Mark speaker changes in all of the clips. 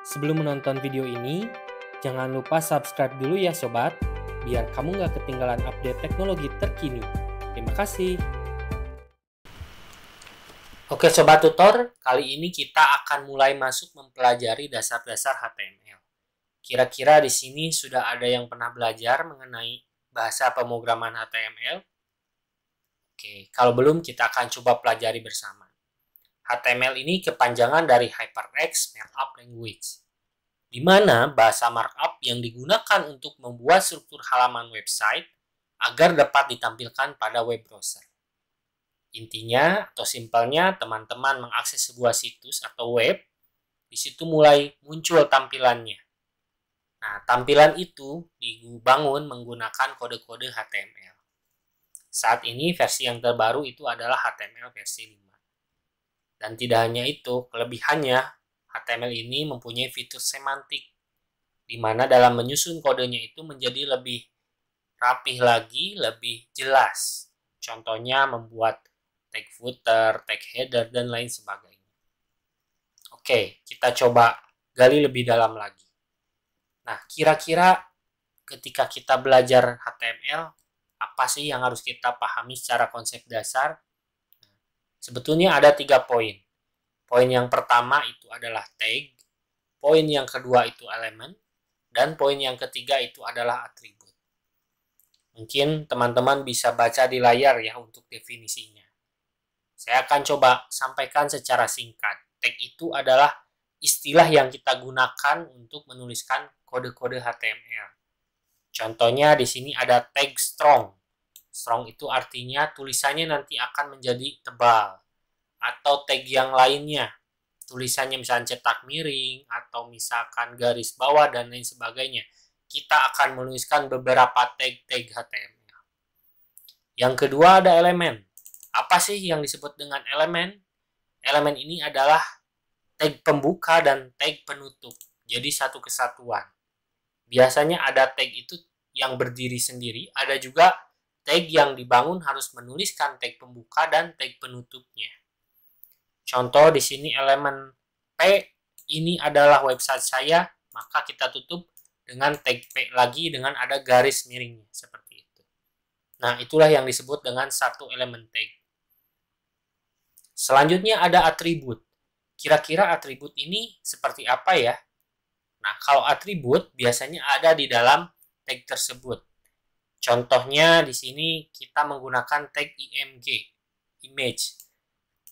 Speaker 1: Sebelum menonton video ini, jangan lupa subscribe dulu ya sobat, biar kamu nggak ketinggalan update teknologi terkini. Terima kasih. Oke sobat tutor, kali ini kita akan mulai masuk mempelajari dasar-dasar HTML. Kira-kira di sini sudah ada yang pernah belajar mengenai bahasa pemrograman HTML? Oke, kalau belum kita akan coba pelajari bersama. HTML ini kepanjangan dari HyperText Markup Language, di mana bahasa markup yang digunakan untuk membuat struktur halaman website agar dapat ditampilkan pada web browser. Intinya atau simpelnya, teman-teman mengakses sebuah situs atau web, di situ mulai muncul tampilannya. Nah, tampilan itu dibangun menggunakan kode-kode HTML. Saat ini versi yang terbaru itu adalah HTML versi 5. Dan tidak hanya itu, kelebihannya HTML ini mempunyai fitur semantik, di mana dalam menyusun kodenya itu menjadi lebih rapih lagi, lebih jelas. Contohnya membuat tag footer, tag header, dan lain sebagainya. Oke, kita coba gali lebih dalam lagi. Nah, kira-kira ketika kita belajar HTML, apa sih yang harus kita pahami secara konsep dasar? Sebetulnya ada 3 poin. Poin yang pertama itu adalah tag, poin yang kedua itu elemen, dan poin yang ketiga itu adalah atribut. Mungkin teman-teman bisa baca di layar ya untuk definisinya. Saya akan coba sampaikan secara singkat. Tag itu adalah istilah yang kita gunakan untuk menuliskan kode-kode HTML. Contohnya di sini ada tag strong. Strong itu artinya tulisannya nanti akan menjadi tebal. Atau tag yang lainnya. Tulisannya misalnya cetak miring, atau misalkan garis bawah, dan lain sebagainya. Kita akan menuliskan beberapa tag-tag HTML. Yang kedua ada elemen. Apa sih yang disebut dengan elemen? Elemen ini adalah tag pembuka dan tag penutup. Jadi satu kesatuan. Biasanya ada tag itu yang berdiri sendiri, ada juga tag yang dibangun harus menuliskan tag pembuka dan tag penutupnya. Contoh di sini elemen P, ini adalah website saya, maka kita tutup dengan tag P lagi dengan ada garis miringnya, seperti itu. Nah, itulah yang disebut dengan satu elemen tag. Selanjutnya ada atribut. Kira-kira atribut ini seperti apa ya? Nah, kalau atribut biasanya ada di dalam tag tersebut. Contohnya di sini kita menggunakan tag img, image.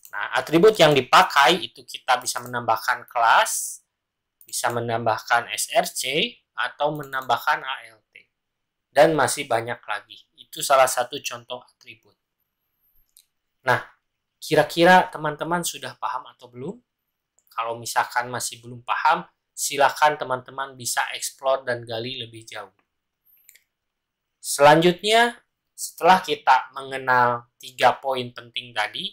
Speaker 1: Nah, atribut yang dipakai itu kita bisa menambahkan kelas, bisa menambahkan src, atau menambahkan alt. Dan masih banyak lagi. Itu salah satu contoh atribut. Nah, kira-kira teman-teman sudah paham atau belum? Kalau misalkan masih belum paham, silakan teman-teman bisa explore dan gali lebih jauh. Selanjutnya, setelah kita mengenal 3 poin penting tadi,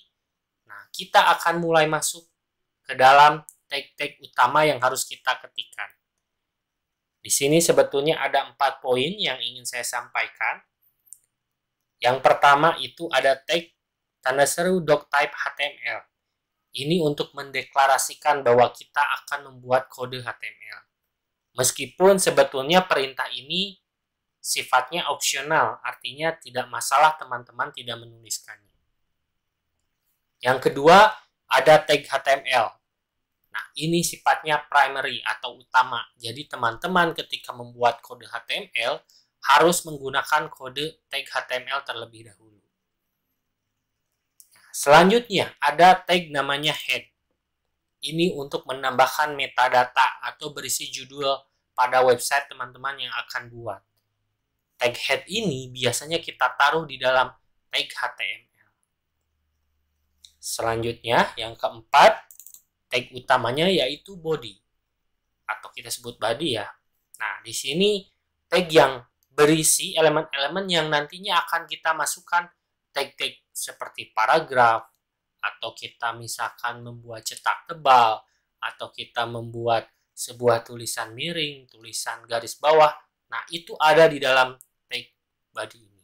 Speaker 1: nah kita akan mulai masuk ke dalam tag-tag utama yang harus kita ketikkan. Di sini sebetulnya ada 4 poin yang ingin saya sampaikan. Yang pertama itu ada tag tanda seru doctype HTML. Ini untuk mendeklarasikan bahwa kita akan membuat kode HTML. Meskipun sebetulnya perintah ini sifatnya opsional, artinya tidak masalah teman-teman tidak menuliskannya. Yang kedua, ada tag HTML. Nah, ini sifatnya primary atau utama. Jadi teman-teman ketika membuat kode HTML harus menggunakan kode tag HTML terlebih dahulu. Selanjutnya, ada tag namanya head. Ini untuk menambahkan metadata atau berisi judul pada website teman-teman yang akan buat. Tag head ini biasanya kita taruh di dalam tag HTML. Selanjutnya, yang keempat, tag utamanya yaitu body. Atau kita sebut body ya. Nah, di sini tag yang berisi elemen-elemen yang nantinya akan kita masukkan tag-tag seperti paragraf, atau kita misalkan membuat cetak tebal, atau kita membuat sebuah tulisan miring, tulisan garis bawah. Nah, itu ada di dalam tag body ini.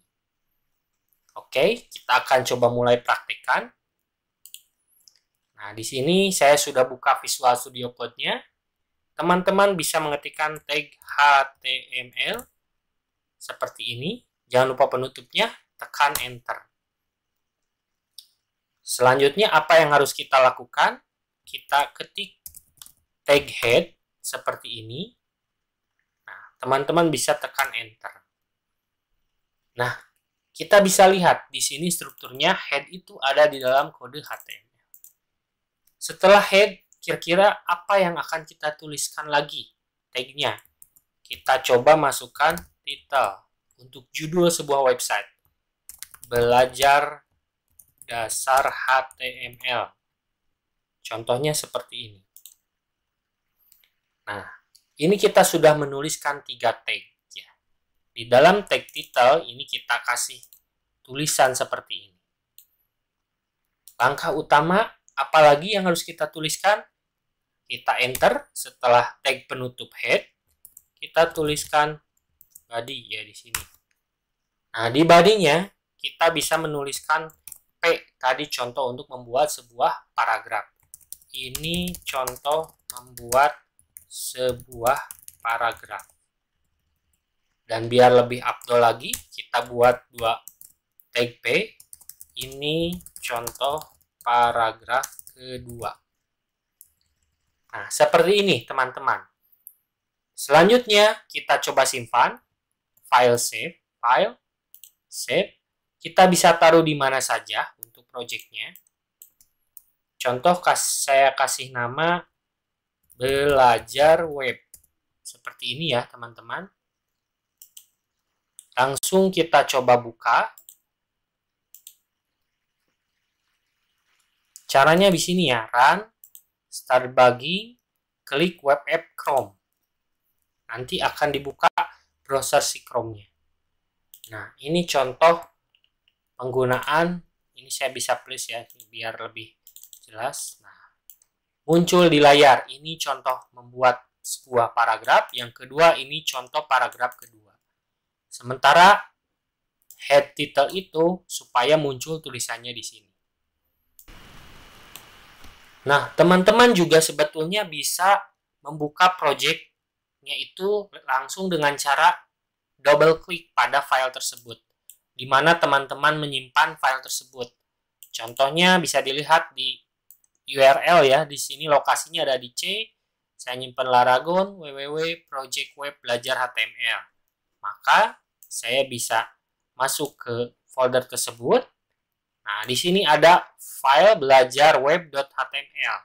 Speaker 1: Oke, kita akan coba mulai praktekkan. Nah, di sini saya sudah buka Visual Studio Code-nya. Teman-teman bisa mengetikkan tag HTML seperti ini. Jangan lupa penutupnya, tekan Enter. Selanjutnya apa yang harus kita lakukan? Kita ketik tag head seperti ini. Nah, teman-teman bisa tekan Enter. Nah, kita bisa lihat di sini strukturnya head itu ada di dalam kode HTML. Setelah head, kira-kira apa yang akan kita tuliskan lagi tagnya? Kita coba masukkan title untuk judul sebuah website. Belajar dasar HTML. Contohnya seperti ini. Nah, ini kita sudah menuliskan 3 tag. Ya. Di dalam tag title ini kita kasih tulisan seperti ini. Langkah utama, apalagi yang harus kita tuliskan? Kita enter setelah tag penutup head, kita tuliskan body ya di sini. Nah, di body-nya kita bisa menuliskan P tadi contoh untuk membuat sebuah paragraf. Ini contoh membuat sebuah paragraf. Dan biar lebih afdol lagi, kita buat 2 tag P. Ini contoh paragraf kedua. Nah, seperti ini teman-teman. Selanjutnya kita coba simpan. File save. File save. Kita bisa taruh di mana saja untuk projectnya. Contoh saya kasih nama belajar web. Seperti ini ya teman-teman. Langsung kita coba buka. Caranya di sini ya, run, start debugging, klik web app Chrome. Nanti akan dibuka browser si Chrome-nya. Nah, ini contoh penggunaan. Ini saya bisa plus ya, biar lebih jelas. Nah, muncul di layar. Ini contoh membuat sebuah paragraf. Yang kedua, ini contoh paragraf kedua. Sementara head title itu supaya muncul tulisannya di sini. Nah, teman-teman juga sebetulnya bisa membuka project-nya itu langsung dengan cara double klik pada file tersebut, di mana teman-teman menyimpan file tersebut. Contohnya bisa dilihat di URL ya, di sini lokasinya ada di C. Saya nyimpan Laragon www.project-web-belajar-html. Maka saya bisa masuk ke folder tersebut. Nah, di sini ada file belajar web.html.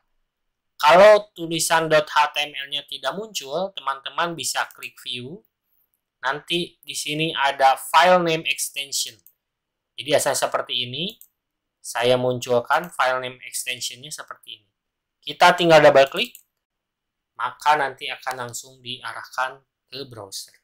Speaker 1: Kalau tulisan .html-nya tidak muncul, teman-teman bisa klik view. Nanti di sini ada file name extension. Jadi asalnya seperti ini. Saya munculkan file name extension-nya seperti ini. Kita tinggal double klik, maka nanti akan langsung diarahkan ke browser.